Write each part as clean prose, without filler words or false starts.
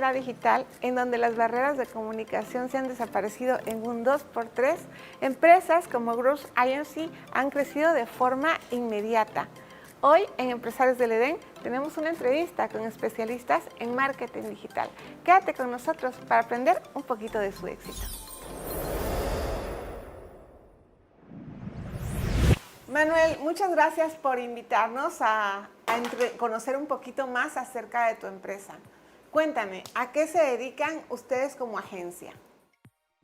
era digital, en donde las barreras de comunicación se han desaparecido en un 2x3, empresas como Growth Agency han crecido de forma inmediata. Hoy en Empresarios del Edén tenemos una entrevista con especialistas en marketing digital. Quédate con nosotros para aprender un poquito de su éxito. Manuel, muchas gracias por invitarnos a conocer un poquito más acerca de tu empresa. Cuéntame, ¿a qué se dedican ustedes como agencia?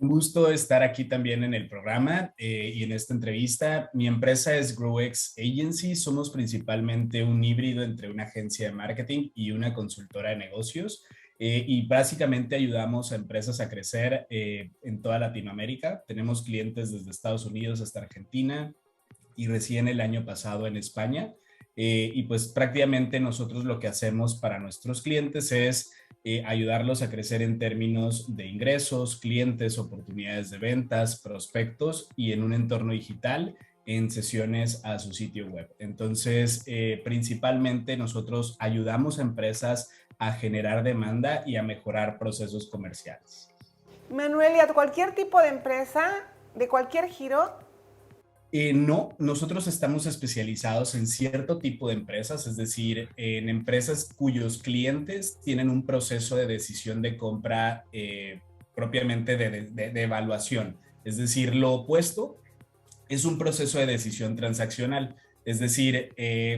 Un gusto estar aquí también en el programa y en esta entrevista. Mi empresa es GrowX Agency. Somos principalmente un híbrido entre una agencia de marketing y una consultora de negocios. Y básicamente ayudamos a empresas a crecer en toda Latinoamérica. Tenemos clientes desde Estados Unidos hasta Argentina y recién el año pasado en España. Y pues prácticamente nosotros lo que hacemos para nuestros clientes es ayudarlos a crecer en términos de ingresos, clientes, oportunidades de ventas, prospectos y en un entorno digital en sesiones a su sitio web. Entonces, principalmente nosotros ayudamos a empresas a generar demanda y a mejorar procesos comerciales. Manuel, ¿y a cualquier tipo de empresa, de cualquier giro? No, nosotros estamos especializados en cierto tipo de empresas, es decir, en empresas cuyos clientes tienen un proceso de decisión de compra propiamente de evaluación. Es decir, lo opuesto es un proceso de decisión transaccional. Es decir,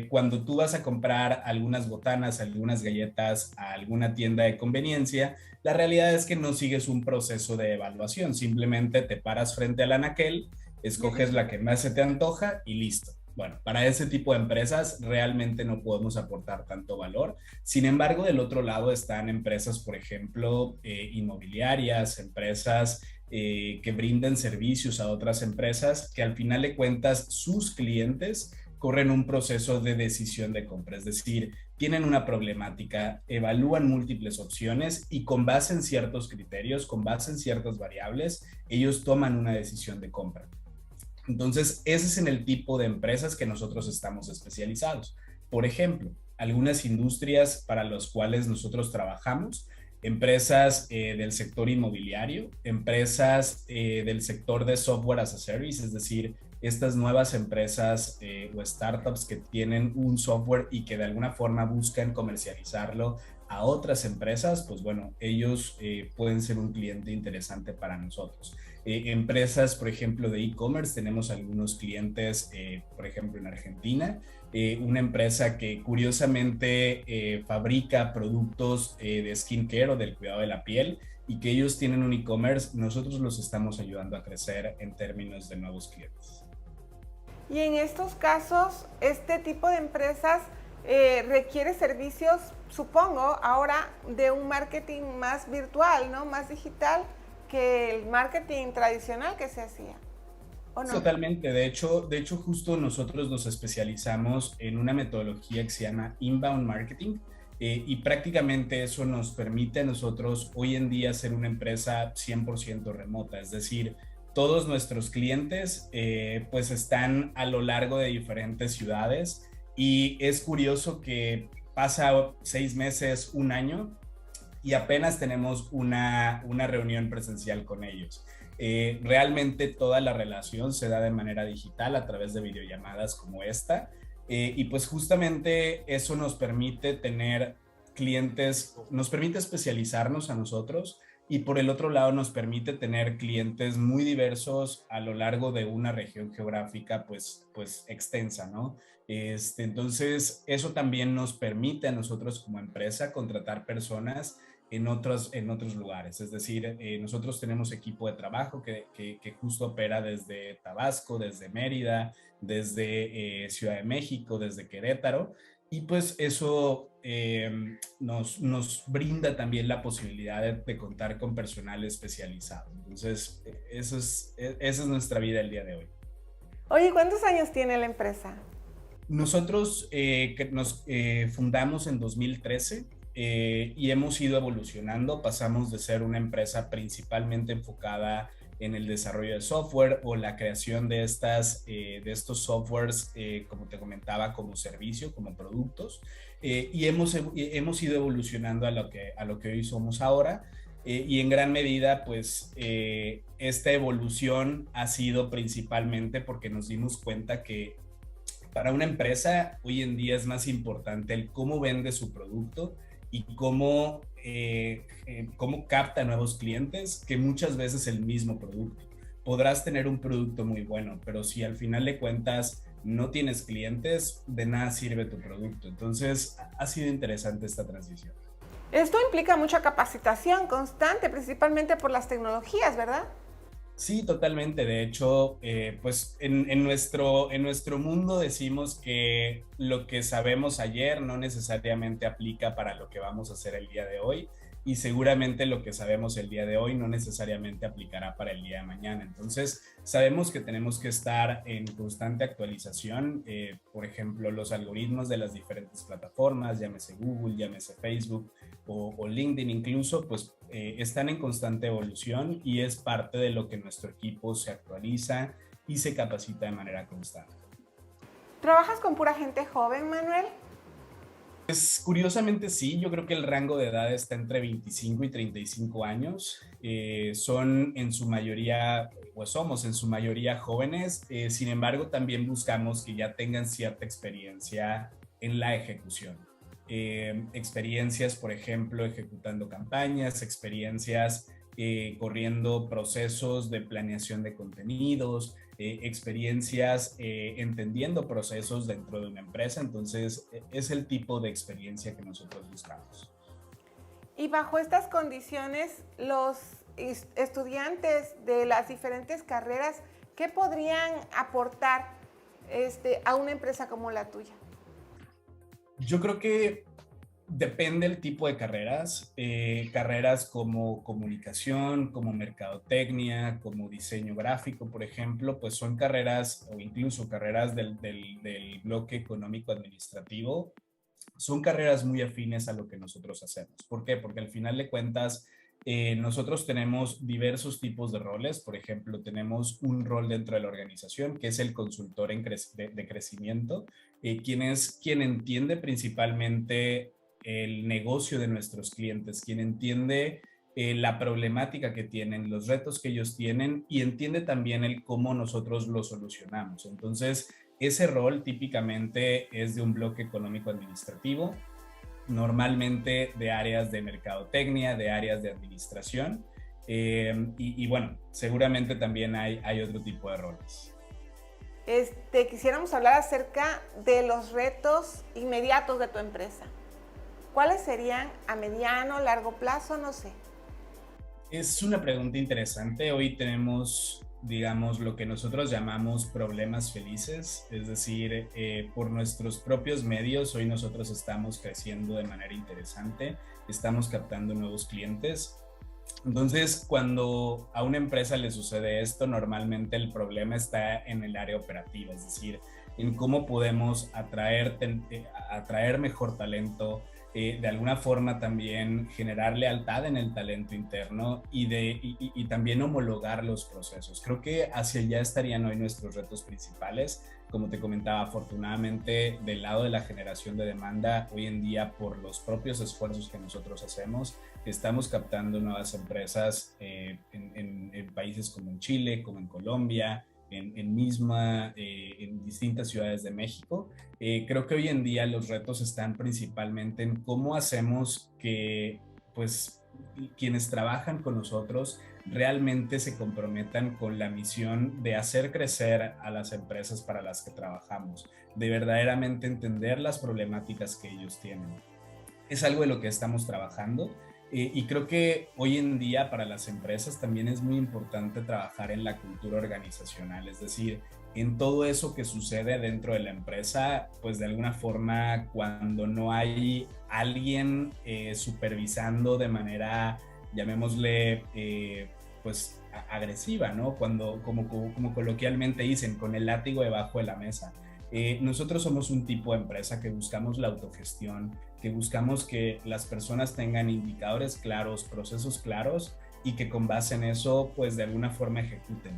cuando tú vas a comprar algunas botanas, algunas galletas a alguna tienda de conveniencia, la realidad es que no sigues un proceso de evaluación, simplemente te paras frente al anaquel, escoges la que más se te antoja y listo. Bueno, para ese tipo de empresas realmente no podemos aportar tanto valor. Sin embargo, del otro lado están empresas, por ejemplo, inmobiliarias, empresas que brinden servicios a otras empresas que al final de cuentas sus clientes corren un proceso de decisión de compra, es decir, tienen una problemática, evalúan múltiples opciones y con base en ciertos criterios, con base en ciertas variables, ellos toman una decisión de compra. Entonces, ese es en el tipo de empresas que nosotros estamos especializados. Por ejemplo, algunas industrias para las cuales nosotros trabajamos, empresas del sector inmobiliario, empresas del sector de software as a service, es decir, estas nuevas empresas o startups que tienen un software y que de alguna forma buscan comercializarlo a otras empresas, pues bueno, ellos pueden ser un cliente interesante para nosotros. Empresas, por ejemplo, de e-commerce, tenemos algunos clientes, por ejemplo, en Argentina, una empresa que curiosamente fabrica productos de skincare o del cuidado de la piel y que ellos tienen un e-commerce, nosotros los estamos ayudando a crecer en términos de nuevos clientes. Y en estos casos, este tipo de empresas requiere servicios, supongo, ahora de un marketing más virtual, ¿no? Más digital que el marketing tradicional que se hacía, ¿o no? Totalmente, de hecho justo nosotros nos especializamos en una metodología que se llama Inbound Marketing y prácticamente eso nos permite a nosotros hoy en día ser una empresa 100% remota, es decir, todos nuestros clientes pues están a lo largo de diferentes ciudades y es curioso que pasa 6 meses, un año y apenas tenemos una reunión presencial con ellos. Realmente toda la relación se da de manera digital a través de videollamadas como esta y pues justamente eso nos permite tener clientes, nos permite especializarnos a nosotros y por el otro lado nos permite tener clientes muy diversos a lo largo de una región geográfica pues extensa, ¿no? Entonces eso también nos permite a nosotros como empresa contratar personas en otros lugares. Es decir, nosotros tenemos equipo de trabajo que justo opera desde Tabasco, desde Mérida, desde Ciudad de México, desde Querétaro, y pues eso nos brinda también la posibilidad de contar con personal especializado. Entonces, esa es nuestra vida el día de hoy. Oye, ¿cuántos años tiene la empresa? Nosotros nos fundamos en 2013 y hemos ido evolucionando. Pasamos de ser una empresa principalmente enfocada en el desarrollo de software o la creación de estos softwares, como te comentaba, como servicio, como productos. Y hemos ido evolucionando a lo que hoy somos ahora. Y en gran medida, pues, esta evolución ha sido principalmente porque nos dimos cuenta que para una empresa hoy en día es más importante el cómo vende su producto y cómo capta nuevos clientes que muchas veces el mismo producto. Podrás tener un producto muy bueno, pero si al final de cuentas no tienes clientes, de nada sirve tu producto. Entonces, ha sido interesante esta transición. Esto implica mucha capacitación constante, principalmente por las tecnologías, ¿verdad? Sí, totalmente. De hecho, pues en nuestro mundo decimos que lo que sabemos ayer no necesariamente aplica para lo que vamos a hacer el día de hoy y seguramente lo que sabemos el día de hoy no necesariamente aplicará para el día de mañana. Entonces, sabemos que tenemos que estar en constante actualización. Por ejemplo, los algoritmos de las diferentes plataformas, llámese Google, llámese Facebook o LinkedIn incluso, pues están en constante evolución y es parte de lo que nuestro equipo se actualiza y se capacita de manera constante. ¿Trabajas con pura gente joven, Manuel? Pues curiosamente sí, yo creo que el rango de edad está entre 25 y 35 años. Son en su mayoría, pues somos en su mayoría jóvenes, sin embargo también buscamos que ya tengan cierta experiencia en la ejecución. Experiencias, por ejemplo, ejecutando campañas, experiencias corriendo procesos de planeación de contenidos, experiencias entendiendo procesos dentro de una empresa. Entonces, es el tipo de experiencia que nosotros buscamos. Y bajo estas condiciones, los estudiantes de las diferentes carreras, ¿qué podrían aportar a una empresa como la tuya? Yo creo que depende el tipo de carreras. Carreras como comunicación, como mercadotecnia, como diseño gráfico, por ejemplo, pues son carreras o incluso carreras del bloque económico administrativo. Son carreras muy afines a lo que nosotros hacemos. ¿Por qué? Porque al final de cuentas, nosotros tenemos diversos tipos de roles. Por ejemplo, tenemos un rol dentro de la organización que es el consultor de crecimiento, quien entiende principalmente el negocio de nuestros clientes, quien entiende la problemática que tienen, los retos que ellos tienen y entiende también el cómo nosotros lo solucionamos. Entonces, ese rol típicamente es de un bloque económico administrativo, normalmente de áreas de mercadotecnia, de áreas de administración, y bueno, seguramente también hay otro tipo de roles. Quisiéramos hablar acerca de los retos inmediatos de tu empresa. ¿Cuáles serían a mediano, largo plazo? No sé. Es una pregunta interesante. Hoy tenemos, digamos, lo que nosotros llamamos problemas felices, es decir, por nuestros propios medios, hoy nosotros estamos creciendo de manera interesante, estamos captando nuevos clientes. Entonces, cuando a una empresa le sucede esto, normalmente el problema está en el área operativa, es decir, en cómo podemos atraer mejor talento, de alguna forma también generar lealtad en el talento interno y también homologar los procesos. Creo que hacia allá estarían hoy nuestros retos principales. Como te comentaba, afortunadamente del lado de la generación de demanda, hoy en día por los propios esfuerzos que nosotros hacemos, estamos captando nuevas empresas en países como en Chile, como en Colombia, en distintas ciudades de México. Creo que hoy en día los retos están principalmente en cómo hacemos que pues quienes trabajan con nosotros realmente se comprometan con la misión de hacer crecer a las empresas para las que trabajamos, de verdaderamente entender las problemáticas que ellos tienen. Es algo de lo que estamos trabajando. Y creo que hoy en día para las empresas también es muy importante trabajar en la cultura organizacional, es decir, en todo eso que sucede dentro de la empresa, pues de alguna forma cuando no hay alguien supervisando de manera, llamémosle, pues agresiva, ¿no? Cuando, como coloquialmente dicen, con el látigo debajo de la mesa. Nosotros somos un tipo de empresa que buscamos la autogestión, que buscamos que las personas tengan indicadores claros, procesos claros y que con base en eso, pues de alguna forma ejecuten.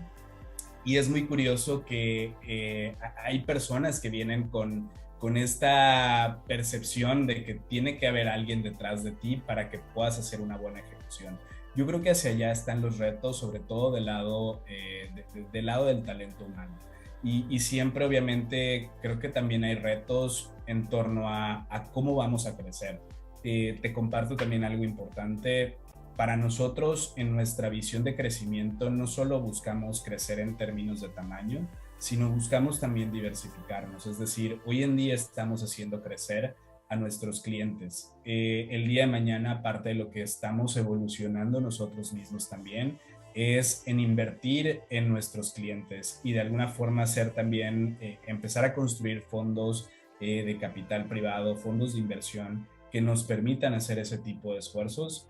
Y es muy curioso que hay personas que vienen con esta percepción de que tiene que haber alguien detrás de ti para que puedas hacer una buena ejecución. Yo creo que hacia allá están los retos, sobre todo del lado del talento humano. Y siempre, obviamente, creo que también hay retos en torno a cómo vamos a crecer. Te comparto también algo importante. Para nosotros, en nuestra visión de crecimiento, no solo buscamos crecer en términos de tamaño, sino buscamos también diversificarnos. Es decir, hoy en día estamos haciendo crecer a nuestros clientes. El día de mañana, parte de lo que estamos evolucionando nosotros mismos también, es en invertir en nuestros clientes y de alguna forma hacer también, empezar a construir fondos de capital privado, fondos de inversión que nos permitan hacer ese tipo de esfuerzos.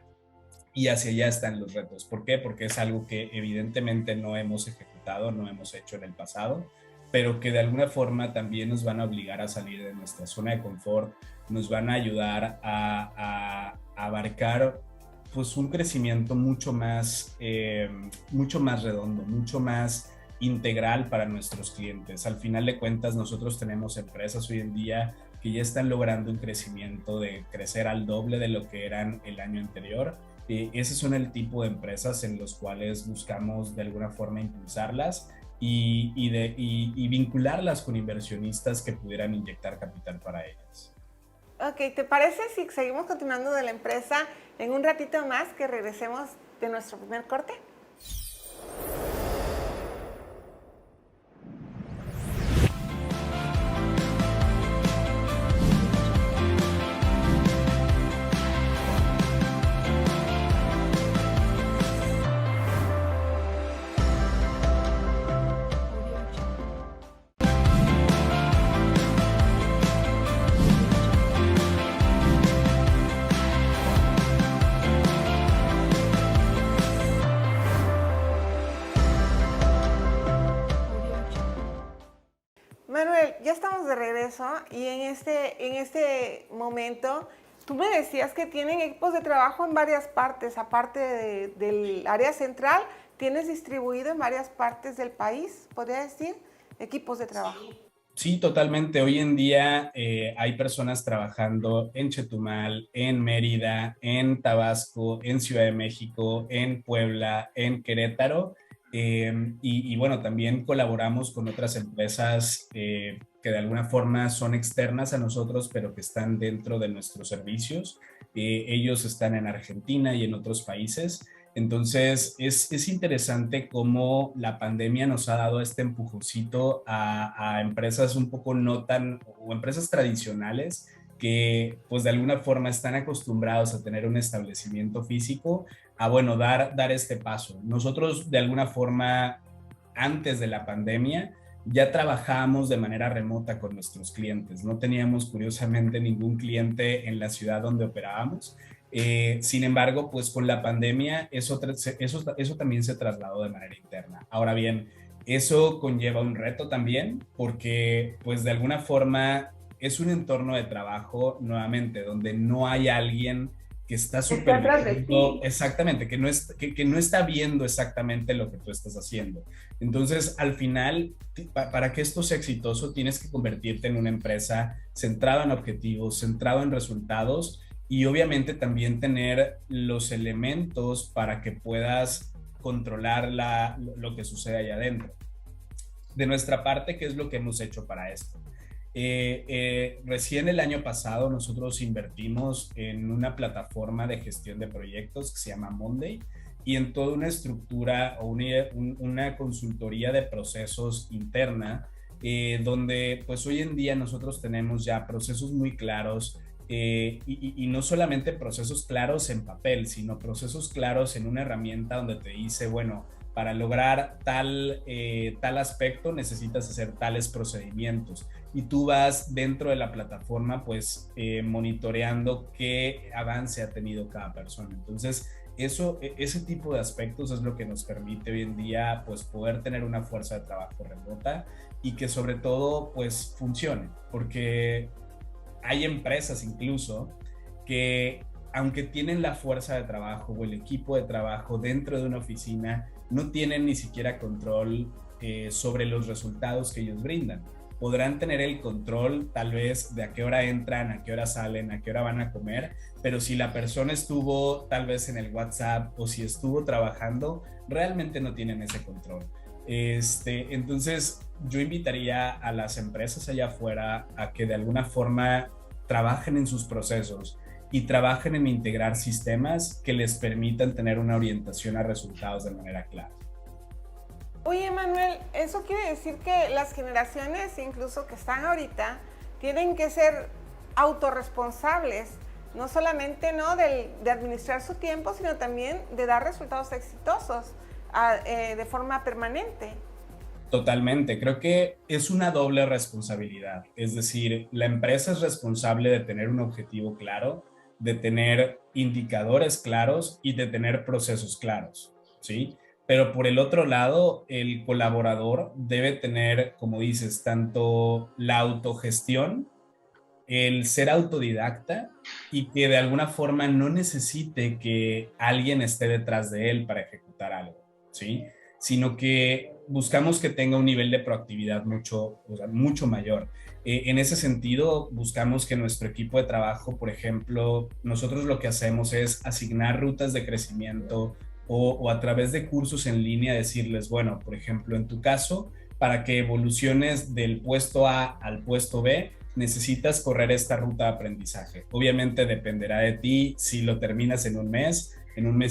Y hacia allá están los retos. ¿Por qué? Porque es algo que evidentemente no hemos ejecutado, no hemos hecho en el pasado, pero que de alguna forma también nos van a obligar a salir de nuestra zona de confort, nos van a ayudar a abarcar pues un crecimiento mucho más redondo, mucho más integral para nuestros clientes. Al final de cuentas, nosotros tenemos empresas hoy en día que ya están logrando un crecimiento de crecer al doble de lo que eran el año anterior. Ese son el tipo de empresas en los cuales buscamos de alguna forma impulsarlas y vincularlas con inversionistas que pudieran inyectar capital para ellas. Ok, ¿te parece si seguimos continuando de la empresa en un ratito más que regresemos de nuestro primer corte? Manuel, ya estamos de regreso y en este momento tú me decías que tienen equipos de trabajo en varias partes, aparte del área central, tienes distribuido en varias partes del país, ¿podría decir? Equipos de trabajo. Sí, totalmente. Hoy en día hay personas trabajando en Chetumal, en Mérida, en Tabasco, en Ciudad de México, en Puebla, en Querétaro. Y bueno, también colaboramos con otras empresas que de alguna forma son externas a nosotros, pero que están dentro de nuestros servicios. Ellos están en Argentina y en otros países. Entonces, es interesante cómo la pandemia nos ha dado este empujoncito a empresas un poco no tan, o empresas tradicionales que pues de alguna forma están acostumbrados a tener un establecimiento físico, a bueno, dar este paso. Nosotros de alguna forma, antes de la pandemia, ya trabajábamos de manera remota con nuestros clientes. No teníamos curiosamente ningún cliente en la ciudad donde operábamos. Sin embargo, pues con la pandemia eso también se trasladó de manera interna. Ahora bien, eso conlleva un reto también porque pues de alguna forma es un entorno de trabajo nuevamente donde no hay alguien que está supervisando exactamente, que no está viendo exactamente lo que tú estás haciendo. Entonces, al final, para que esto sea exitoso, tienes que convertirte en una empresa centrada en objetivos, centrada en resultados y obviamente también tener los elementos para que puedas controlar lo que sucede allá adentro. De nuestra parte, ¿qué es lo que hemos hecho para esto? Recién el año pasado nosotros invertimos en una plataforma de gestión de proyectos que se llama Monday y en toda una estructura o una consultoría de procesos interna donde pues hoy en día nosotros tenemos ya procesos muy claros y no solamente procesos claros en papel, sino procesos claros en una herramienta donde te dice, bueno, para lograr tal aspecto necesitas hacer tales procedimientos y tú vas dentro de la plataforma pues monitoreando qué avance ha tenido cada persona. Entonces ese tipo de aspectos es lo que nos permite hoy en día pues poder tener una fuerza de trabajo remota y que sobre todo pues funcione, porque hay empresas incluso que aunque tienen la fuerza de trabajo o el equipo de trabajo dentro de una oficina, no tienen ni siquiera control sobre los resultados que ellos brindan. Podrán tener el control tal vez de a qué hora entran, a qué hora salen, a qué hora van a comer, pero si la persona estuvo tal vez en el WhatsApp o si estuvo trabajando, realmente no tienen ese control. Entonces, yo invitaría a las empresas allá afuera a que de alguna forma trabajen en sus procesos y trabajen en integrar sistemas que les permitan tener una orientación a resultados de manera clara. Oye, Manuel, eso quiere decir que las generaciones, incluso que están ahorita, tienen que ser autorresponsables, no solamente de administrar su tiempo, sino también de dar resultados exitosos de forma permanente. Totalmente, creo que es una doble responsabilidad, es decir, la empresa es responsable de tener un objetivo claro, de tener indicadores claros y de tener procesos claros, ¿sí? Pero por el otro lado, el colaborador debe tener, como dices, tanto la autogestión, el ser autodidacta y que de alguna forma no necesite que alguien esté detrás de él para ejecutar algo, ¿sí? Sino que buscamos que tenga un nivel de proactividad mucho mayor. En ese sentido, buscamos que nuestro equipo de trabajo, por ejemplo, nosotros lo que hacemos es asignar rutas de crecimiento o a través de cursos en línea decirles, bueno, por ejemplo, en tu caso, para que evoluciones del puesto A al puesto B, necesitas correr esta ruta de aprendizaje. Obviamente dependerá de ti si lo terminas en un mes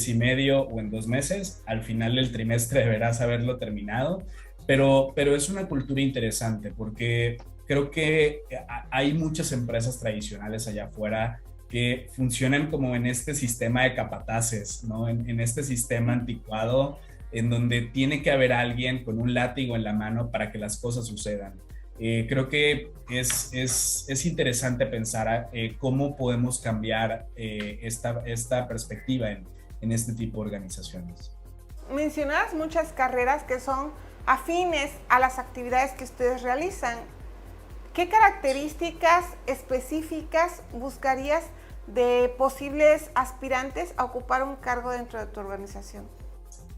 y medio o en 2 meses. Al final del trimestre deberás haberlo terminado, pero es una cultura interesante porque creo que hay muchas empresas tradicionales allá afuera que funcionan como en este sistema de capataces, ¿no? En este sistema anticuado en donde tiene que haber alguien con un látigo en la mano para que las cosas sucedan. Creo que es interesante pensar cómo podemos cambiar esta perspectiva en este tipo de organizaciones. Mencionas muchas carreras que son afines a las actividades que ustedes realizan. ¿Qué características específicas buscarías de posibles aspirantes a ocupar un cargo dentro de tu organización?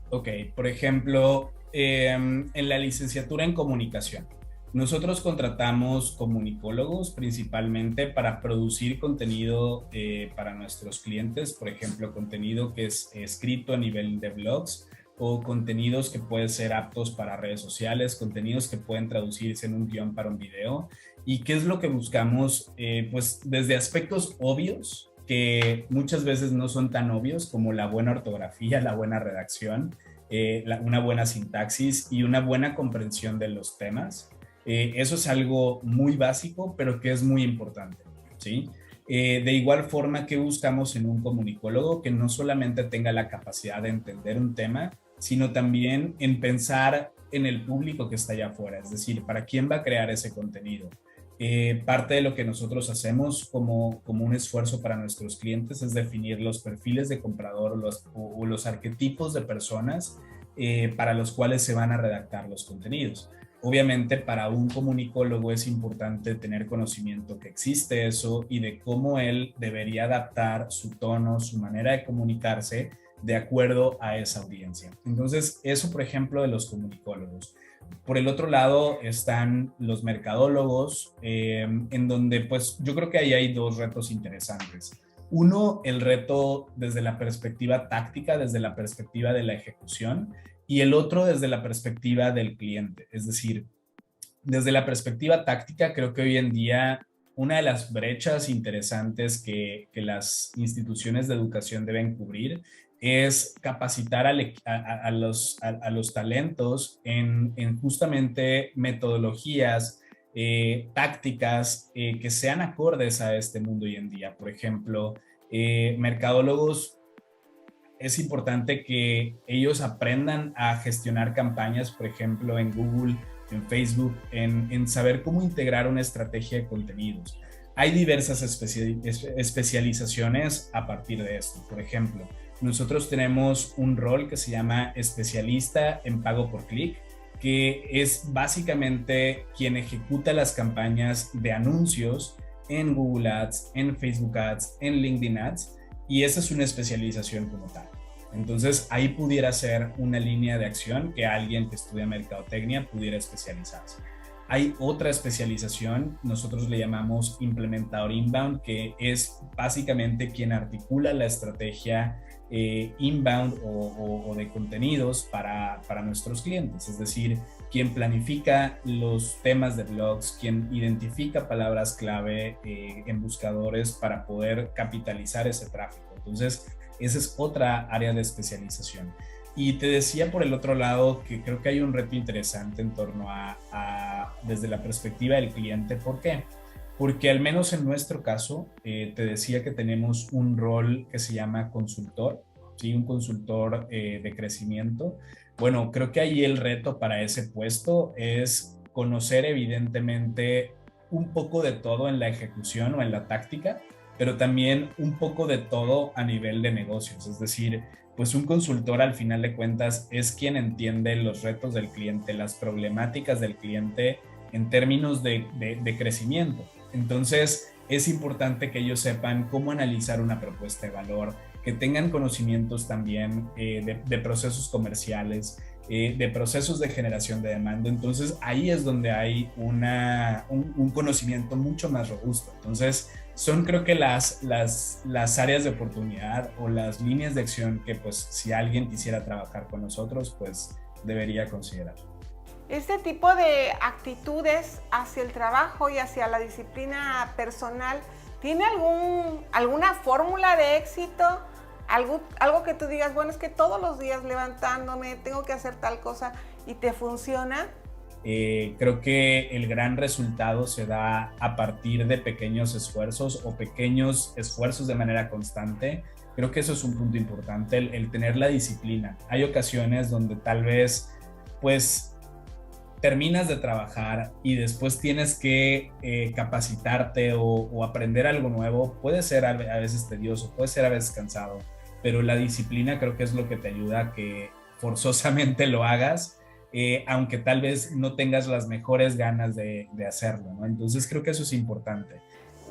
Ok, por ejemplo, en la licenciatura en comunicación. Nosotros contratamos comunicólogos principalmente para producir contenido para nuestros clientes, por ejemplo, contenido que es escrito a nivel de blogs o contenidos que pueden ser aptos para redes sociales, contenidos que pueden traducirse en un guión para un video. ¿Y qué es lo que buscamos? Pues desde aspectos obvios, que muchas veces no son tan obvios como la buena ortografía, la buena redacción, una buena sintaxis y una buena comprensión de los temas. Eso es algo muy básico, pero que es muy importante, ¿sí? De igual forma que buscamos en un comunicólogo que no solamente tenga la capacidad de entender un tema, sino también en pensar en el público que está allá afuera, es decir, para quién va a crear ese contenido. Parte de lo que nosotros hacemos como un esfuerzo para nuestros clientes es definir los perfiles de comprador o los arquetipos de personas para los cuales se van a redactar los contenidos. Obviamente para un comunicólogo es importante tener conocimiento que existe eso y de cómo él debería adaptar su tono, su manera de comunicarse de acuerdo a esa audiencia. Entonces, eso por ejemplo de los comunicólogos. Por el otro lado están los mercadólogos, en donde pues yo creo que ahí hay 2 retos interesantes. Uno, el reto desde la perspectiva táctica, desde la perspectiva de la ejecución, y el otro desde la perspectiva del cliente. Es decir, desde la perspectiva táctica, creo que hoy en día una de las brechas interesantes que las instituciones de educación deben cubrir es capacitar a los talentos en justamente metodologías, tácticas que sean acordes a este mundo hoy en día. Por ejemplo, mercadólogos, es importante que ellos aprendan a gestionar campañas, por ejemplo, en Google, en Facebook, en saber cómo integrar una estrategia de contenidos. Hay diversas especializaciones a partir de esto. Por ejemplo, nosotros tenemos un rol que se llama especialista en pago por clic, que es básicamente quien ejecuta las campañas de anuncios en Google Ads, en Facebook Ads, en LinkedIn Ads, y esa es una especialización como tal. Entonces, ahí pudiera ser una línea de acción que alguien que estudia mercadotecnia pudiera especializarse. Hay otra especialización, nosotros le llamamos implementador inbound, que es básicamente quien articula la estrategia inbound o de contenidos para nuestros clientes, es decir, quien planifica los temas de blogs, quien identifica palabras clave en buscadores para poder capitalizar ese tráfico. Entonces, esa es otra área de especialización. Y te decía por el otro lado que creo que hay un reto interesante en torno desde la perspectiva del cliente. ¿Por qué? Porque al menos en nuestro caso, te decía que tenemos un rol que se llama consultor, ¿sí? Un consultor de crecimiento. Bueno, creo que ahí el reto para ese puesto es conocer evidentemente un poco de todo en la ejecución o en la táctica, pero también un poco de todo a nivel de negocios. Es decir, pues un consultor al final de cuentas es quien entiende los retos del cliente, las problemáticas del cliente en términos de crecimiento. Entonces, es importante que ellos sepan cómo analizar una propuesta de valor, que tengan conocimientos también de procesos comerciales, de procesos de generación de demanda. Entonces, ahí es donde hay un conocimiento mucho más robusto. Entonces, son creo que las áreas de oportunidad o las líneas de acción que pues si alguien quisiera trabajar con nosotros, pues debería considerar. Este tipo de actitudes hacia el trabajo y hacia la disciplina personal, ¿tiene alguna fórmula de éxito? Algo que tú digas, bueno, es que todos los días levantándome tengo que hacer tal cosa y te funciona. Creo que el gran resultado se da a partir de pequeños esfuerzos o pequeños esfuerzos de manera constante. Creo que eso es un punto importante, el tener la disciplina. Hay ocasiones donde tal vez, pues, terminas de trabajar y después tienes que capacitarte o aprender algo nuevo. Puede ser a veces tedioso, puede ser a veces cansado, pero la disciplina creo que es lo que te ayuda a que forzosamente lo hagas. Aunque tal vez no tengas las mejores ganas de hacerlo, ¿no? Entonces creo que eso es importante.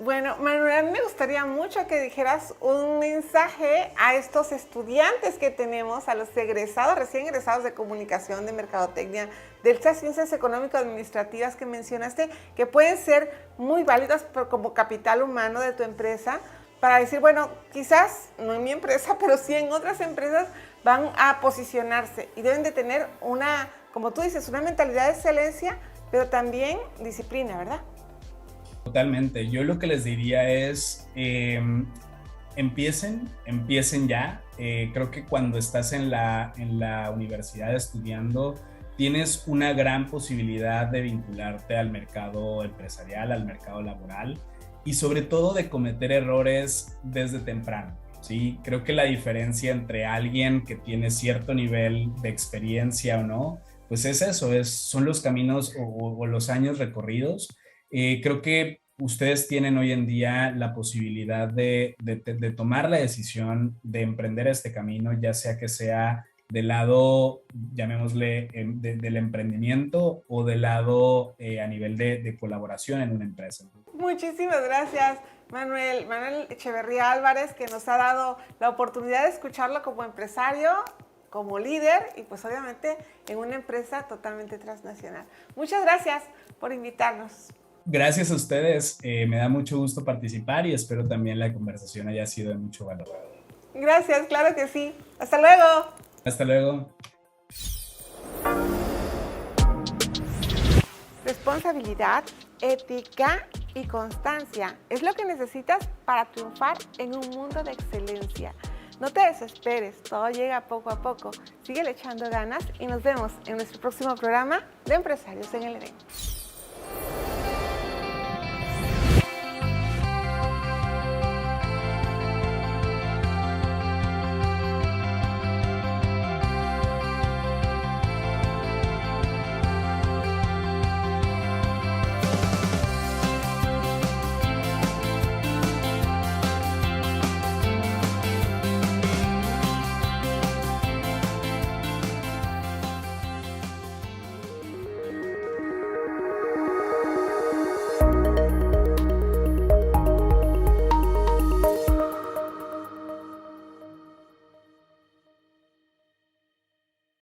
Bueno, Manuel, me gustaría mucho que dijeras un mensaje a estos estudiantes que tenemos, a los egresados, recién egresados de comunicación, de mercadotecnia, de estas ciencias económico-administrativas que mencionaste, que pueden ser muy válidas como capital humano de tu empresa, para decir, bueno, quizás no en mi empresa, pero sí en otras empresas van a posicionarse y deben de tener una, como tú dices, una mentalidad de excelencia, pero también disciplina, ¿verdad? Totalmente. Yo lo que les diría es, empiecen ya. Creo que cuando estás en la universidad estudiando, tienes una gran posibilidad de vincularte al mercado empresarial, al mercado laboral y sobre todo de cometer errores desde temprano. Sí, creo que la diferencia entre alguien que tiene cierto nivel de experiencia o no, pues es eso, son los caminos o los años recorridos. Creo que ustedes tienen hoy en día la posibilidad de tomar la decisión de emprender este camino, ya sea que sea del lado, llamémosle, del emprendimiento o del lado a nivel de colaboración en una empresa. Muchísimas gracias, Manuel Echeverría Álvarez, que nos ha dado la oportunidad de escucharlo como empresario, como líder y pues obviamente en una empresa totalmente transnacional. Muchas gracias por invitarnos. Gracias a ustedes, me da mucho gusto participar y espero también la conversación haya sido de mucho valor. Gracias, claro que sí. Hasta luego. Hasta luego. Responsabilidad, ética y constancia es lo que necesitas para triunfar en un mundo de excelencia. No te desesperes, todo llega poco a poco. Síguele echando ganas y nos vemos en nuestro próximo programa de Empresarios en el Edén.